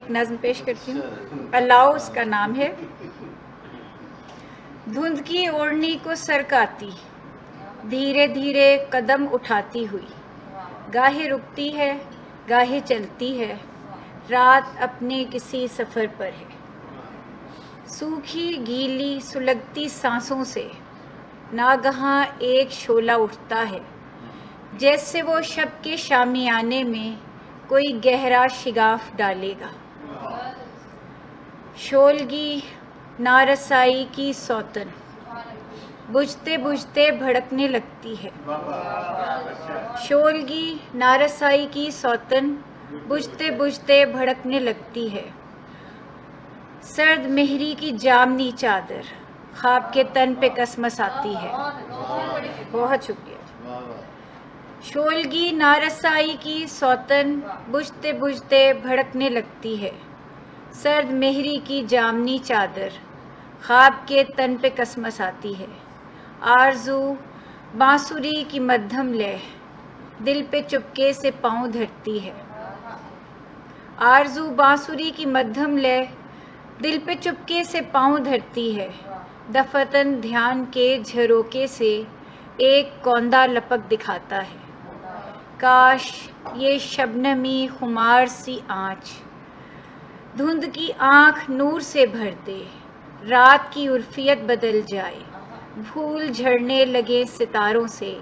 ایک نظم پیش کرتی ہوں، اللہ اس کا نام ہے۔ دھند کی اوڑھنی کو سرکاتی، دھیرے دھیرے قدم اٹھاتی ہوئی، گاہے رکتی ہے گاہے چلتی ہے، رات اپنے کسی سفر پر ہے۔ سوکھی گیلی سلگتی سانسوں سے ناگہاں ایک شعلہ اٹھتا ہے، جیسے وہ شب کے شامیانے میں کوئی گہرا شگاف ڈالے گا۔ شولگی نارسائی کی سوتن بجھتے بجھتے بھڑکنے لگتی ہے۔ شولگی نارسائی کی سوتن بجھتے بجھتے بھڑکنے لگتی ہے، سرد مہری کی جامنی چادر خواب کے تن پہ کسمس آتی ہے۔ بہت شکریہ۔ شولگی نارسائی کی سوتن بجھتے بجھتے بھڑکنے لگتی ہے، سرد مہری کی جامنی چادر خواب کے تن پہ کسمس آتی ہے۔ آرزو بانسری کی مدھم لے دل پہ چپکے سے پاؤں دھرتی ہے۔ آرزو بانسری کی مدھم لے دل پہ چپکے سے پاؤں دھرتی ہے، دفتن دھیان کے جھروکے سے ایک کوندا لپک دکھاتا ہے۔ کاش یہ شبنمی خمار سی آنچ دھند کی آنکھ نور سے بھر دے، رات کی عرفیت بدل جائے، پھول جھڑنے لگے ستاروں سے،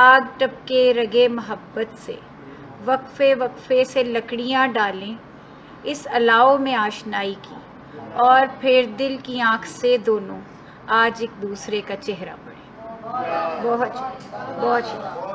آگ ٹپکے رگے محبت سے، وقفے وقفے سے لکڑیاں ڈالیں اس الاؤ میں آشنائی کی، اور پھر دل کی آنکھ سے دونوں آج ایک دوسرے کا چہرہ پڑھیں۔ بہت شکریہ، بہت شکریہ۔